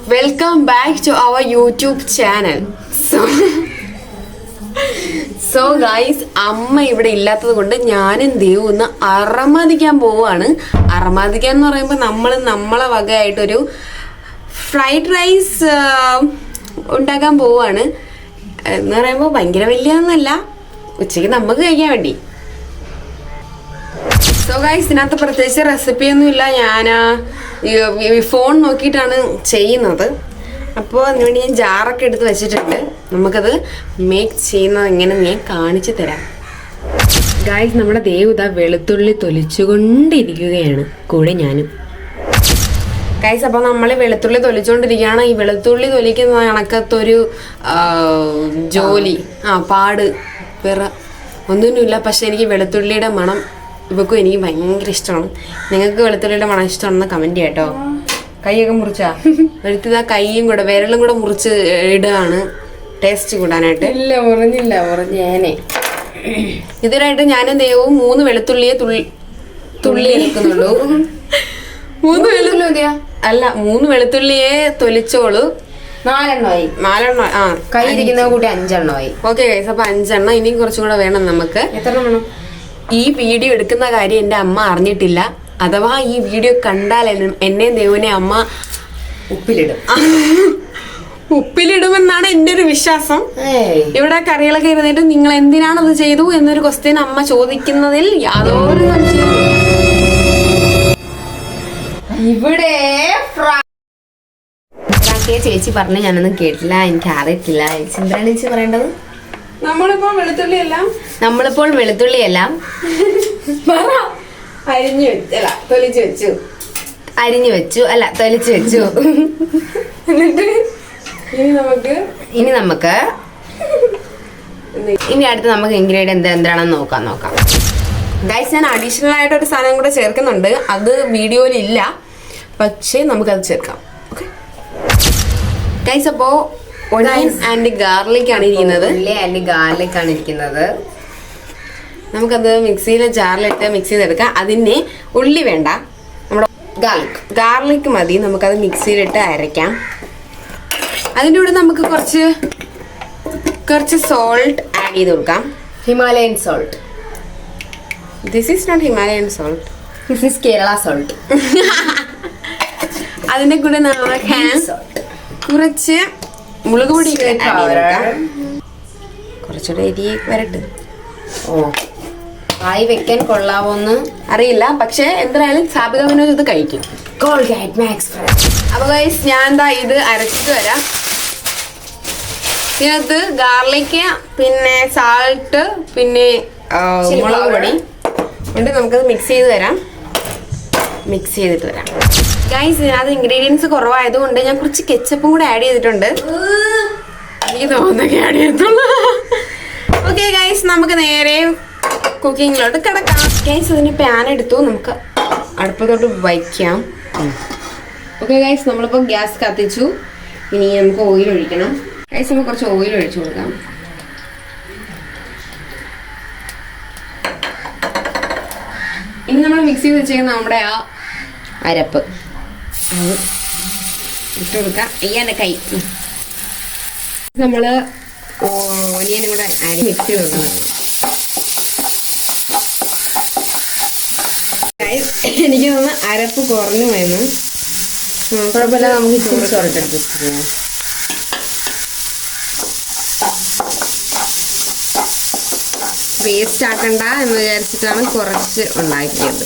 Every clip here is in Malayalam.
Welcome back to our YouTube channel. So guys, അമ്മ ഇവിടെ ഇല്ലാത്തത് കൊണ്ട് ഞാനും ദേവും ഒന്ന് അറമാദിക്കാൻ പോവാണ്. അറമാദിക്കാൻ എന്ന് പറയുമ്പോൾ നമ്മളെ വകയായിട്ടൊരു ഫ്രൈഡ് റൈസ് ഉണ്ടാക്കാൻ പോവാണ്. എന്ന് പറയുമ്പോൾ ഭയങ്കര വലിയൊന്നുമല്ല, ഉച്ചയ്ക്ക് നമുക്ക് കഴിക്കാൻ വേണ്ടി. സോ ഗൈസ്, ഇതിനകത്ത് പ്രത്യേകിച്ച് റെസിപ്പിയൊന്നുമില്ല. ഞാൻ ഫോൺ നോക്കിയിട്ടാണ് ചെയ്യുന്നത്. അപ്പോൾ അതിനുവേണ്ടി ഞാൻ ജാറൊക്കെ എടുത്ത് വെച്ചിട്ടുണ്ട്. നമുക്കത് മേക്ക് ചെയ്യുന്നത് എങ്ങനെയെന്ന് ഞാൻ കാണിച്ചു തരാം. ഗൈസ്, നമ്മുടെ ദേവുത വെളുത്തുള്ളി തൊലിച്ചുകൊണ്ടിരിക്കുകയാണ്, കൂടെ ഞാനും. ഗൈസ്, അപ്പോൾ നമ്മൾ വെളുത്തുള്ളി തൊലിച്ചുകൊണ്ടിരിക്കുകയാണ്. ഈ വെളുത്തുള്ളി തൊലിക്കുന്ന കണക്കത്തൊരു ജോലി പാട് വേറെ ഒന്നുമില്ല. പക്ഷെ എനിക്ക് വെളുത്തുള്ളിയുടെ മണം ഇവക്കും എനിക്ക് ഭയങ്കര ഇഷ്ടമാണ്. നിങ്ങൾക്ക് വെളുത്തുള്ളിയുടെ മണം ഇഷ്ടമാണെന്ന് കമൻറ്റ് ചെയ്യാം കേട്ടോ. കൈയൊക്കെ മുറിച്ചാ വെളുത്തത് കൈയും കൂടെ വിരലും കൂടെ മുറിച്ച് ഇടുകയാണ് ടേസ്റ്റ് കൂടാനായിട്ട്. ഇല്ല, മുറിഞ്ഞേനെ. ഇതിനായിട്ട് ഞാനും ദേവും 3 വെളുത്തുള്ളിയെ തുള്ളി എടുക്കുന്നുള്ളൂ. 3 വെളുത്തുള്ളി അല്ല, 3 വെളുത്തുള്ളിയെ തൊലിച്ചോളൂ. 4 എണ്ണമായി. കൈ ഇരിക്കുന്ന കൂട്ടി 5 എണ്ണമായി. ഓക്കെ ഗൈസ്, അപ്പൊ 5 എണ്ണം. ഇനിയും കുറച്ചും കൂടെ വേണം നമുക്ക്. എത്ര വേണം? ഈ വീഡിയോ എടുക്കുന്ന കാര്യം എൻ്റെ അമ്മ അറിഞ്ഞിട്ടില്ല. അഥവാ ഈ വീഡിയോ കണ്ടാൽ എന്നെയും ദേവനെ അമ്മ ഉപ്പിലിടുമെന്നാണ് എൻ്റെ ഒരു വിശ്വാസം. ഇവിടെ കറികളൊക്കെ ഇരുന്നിട്ട് നിങ്ങൾ എന്തിനാണത് ചെയ്തു എന്നൊരു ക്വസ്റ്റ്യൻ അമ്മ ചോദിക്കുന്നതിൽ യാതൊരു സംശയവും. ഇവിടെ ചേച്ചി പറഞ്ഞ ഞാനൊന്നും കേട്ടില്ല, എനിക്ക് അറിയത്തില്ല. ചേച്ചി എന്താണ് ചേച്ചി പറയേണ്ടത്? നമ്മളിപ്പോൾ വെളുത്തുള്ളിയെല്ലാം അരിഞ്ഞു വെച്ചു അല്ല തൊലിച്ചു വെച്ചു. എന്നിട്ട് ഇനി അടുത്ത് നമുക്ക് ഇൻഗ്രീഡിയന്റ് എന്താണെന്ന് നോക്കാം. ഗൈസ്, ഞാൻ അഡീഷണൽ ആയിട്ട് ഒരു സാധനം കൂടെ ചേർക്കുന്നുണ്ട്. അത് വീഡിയോയിലില്ല, പക്ഷേ നമുക്കത് ചേർക്കാം. ഓക്കെ ഗൈസ്, അപ്പോൾ ഒനിയൻ ആൻഡ് ഗാർലിക് ആണ് ഇരിക്കുന്നത്. നമുക്കത് മിക്സിയിലെ ജാറിലിട്ട് മിക്സ് ചെയ്തെടുക്കാം. അതിന് ഉള്ളി വേണ്ട, നമ്മുടെ ഗാർലിക് മതി. നമുക്കത് മിക്സിയിലിട്ട് അരയ്ക്കാം. അതിൻ്റെ കൂടെ നമുക്ക് കുറച്ച് സോൾട്ട് ആഡ് ചെയ്ത് കൊടുക്കാം. Himalayan salt. This is not Himalayan salt, this is Kerala salt. അതിൻ്റെ കൂടെ നമുക്ക് കുറച്ച് മുളക് പൊടി കുറച്ചുകൂടെ എരി വരട്ട്. ആയി വെക്കാൻ കൊള്ളാവോന്ന് അറിയില്ല, പക്ഷെ എന്തായാലും സാബിക വിനോദ് ഇത് കഴിക്കും. Colgate Max Fresh. അപ്പോൾ ഗൈസ്, ഞാൻ ഇത് അരച്ചിട്ട് വരാം. ഇതിനകത്ത് ഗാർലിക്, പിന്നെ സാൾട്ട്, പിന്നെ മുളക് പൊടി ഉണ്ട്. നമുക്കത് മിക്സ് ചെയ്തിട്ട് വരാം. ഗൈസ്, ഇതിനകത്ത് ഇൻഗ്രീഡിയൻസ് കുറവായതുകൊണ്ട് ഞാൻ കുറച്ച് കെച്ചപ്പും കൂടെ ആഡ് ചെയ്തിട്ടുണ്ട്. എനിക്ക് തോന്നുന്നൊക്കെ ആഡ് ചെയ്തിട്ടുള്ളൂ. ഓക്കെ ഗൈസ്, നമുക്ക് നേരെ കുക്കിങ്ങിലോട്ട് കിടക്കാം. ഗൈസ്, അതിന് പാൻ എടുത്തു, നമുക്ക് അടുപ്പത്തോട്ട് വയ്ക്കാം. ഓക്കെ ഗൈസ്, നമ്മളിപ്പോൾ ഗ്യാസ് കത്തിച്ചു. ഇനി നമുക്ക് ഓയിൽ ഒഴിക്കണം. ഗൈസ്, നമുക്ക് കുറച്ച് ഓയിൽ ഒഴിച്ചു കൊടുക്കാം. ഇനി നമ്മൾ മിക്സ് ചെയ്ത് വെച്ചേക്കുന്ന നമ്മുടെ ആ അരപ്പ് അത് ഇട്ട് കൊടുക്കാം. അയ്യാൻ്റെ കൈ നമ്മൾ ഒനിയനും കൂടെ ആഡ് മിക്സ് ചെയ്ത് കൊടുക്കണം. എനിക്ക് തോന്നുന്നു അരപ്പ് കുറഞ്ഞു പോയെന്ന്. കുഴപ്പമില്ല, നമുക്ക് ചോറിട്ടെടുത്ത് വേസ്റ്റ് ആക്കണ്ട എന്ന് വിചാരിച്ചിട്ടാണ് കുറച്ച് ഉണ്ടാക്കിയത്.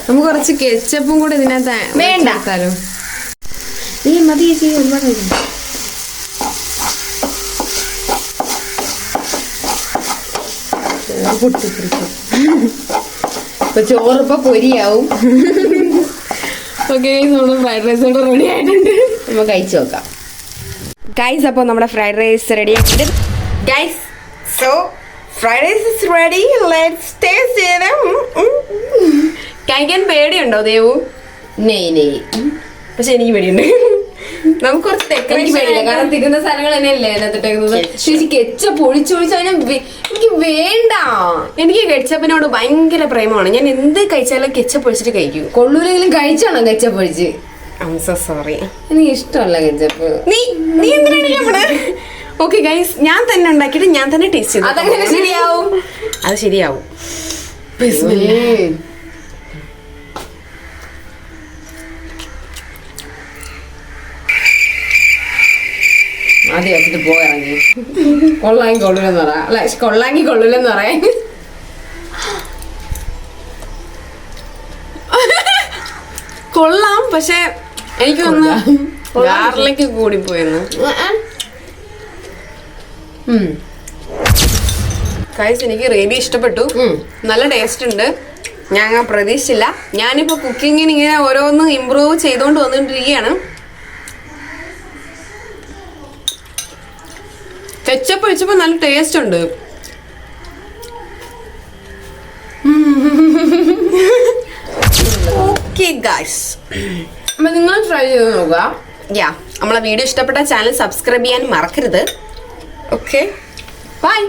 നമുക്ക് കുറച്ച് കെച്ചപ്പും കൂടെ ഇതിനകത്ത് വേണ്ടാലോ. മതി ചേച്ചി, ഒരുപാട് ചോറിപ്പോ പൊരിയാവും. ഓക്കെ, നമ്മുടെ ഫ്രൈഡ് റൈസ് കൂടെ റെഡി ആയിട്ടുണ്ട്. നമുക്ക് കഴിച്ചു നോക്കാം. ഗൈസ്, അപ്പോൾ നമ്മുടെ ഫ്രൈഡ് റൈസ് റെഡി ആയിട്ടുണ്ട്. Guys, so fried rice is ready. Let's taste ചെയ്യണം. കഴിക്കാൻ പേടിയുണ്ടോ ദേവു? നെയ് പക്ഷെ എനിക്ക് പേടിയുണ്ട്. നമുക്ക് കുറച്ച് എനിക്ക് decoration പേടിയില്ല ആയിട്ട് കാരണം തിരുന്ന സാധനങ്ങൾ തന്നെയല്ലേ അതിനകത്തിട്ടേക്കുന്നത്. ചേച്ചി കെച്ചപ്പ് ഒഴിച്ചൊഴിച്ച് എനിക്ക് വേണ്ട. എനിക്ക് കെച്ചപ്പിനോട് ഭയങ്കര പ്രേമമാണ്. ഞാൻ എന്ത് കഴിച്ചാലും കെച്ചപ്പ് ഒഴിച്ചിട്ട് കഴിക്കും. കൊള്ളൂലെങ്കിലും കഴിച്ചാണോ കെച്ചപ്പ് ഒഴിച്ച്? സോറി, എനിക്ക് ഇഷ്ടമല്ല കെച്ചപ്പ്. നീ എന്തിനാണ് ഓക്കെ ഗൈസ്, ഞാൻ തന്നെ ഉണ്ടാക്കിയിട്ട് ഞാൻ തന്നെ ടേസ്റ്റ് ചെയ്തു. അതങ്ങനെ ശരിയാവും. അത് ശരിയാവും. ആദ്യം വെച്ചിട്ട് പോയിറങ്ങി. കൊള്ളാങ്കി കൊള്ളൂലെന്ന് പറയാം. അല്ല, കൊള്ളാങ്കി കൊള്ളൂലെന്ന് പറയാം. കൊള്ളാം, പക്ഷെ എനിക്ക് ഗാർലിക് കൂടിപ്പോയെന്ന്. ഗൈസ്, എനിക്ക് റിയലി ഇഷ്ടപ്പെട്ടു. നല്ല ടേസ്റ്റ് ഉണ്ട്. ഞാൻ പ്രതീക്ഷിച്ചില്ല. ഞാനിപ്പോ കുക്കിങ്ങിന് ഇങ്ങനെ ഓരോന്ന് ഇമ്പ്രൂവ് ചെയ്തുകൊണ്ട് വന്നിട്ടിരിക്കുകയാണ്. കെച്ചപ്പ് ഒഴിച്ചപ്പോ നല്ല ടേസ്റ്റ് ഉണ്ട്. ഓക്കെ ഗൈസ്, അപ്പൊ നിങ്ങൾ ട്രൈ ചെയ്ത് നോക്കുക. നമ്മളെ വീഡിയോ ഇഷ്ടപ്പെട്ട ചാനൽ സബ്സ്ക്രൈബ് ചെയ്യാൻ മറക്കരുത്. Okay, by.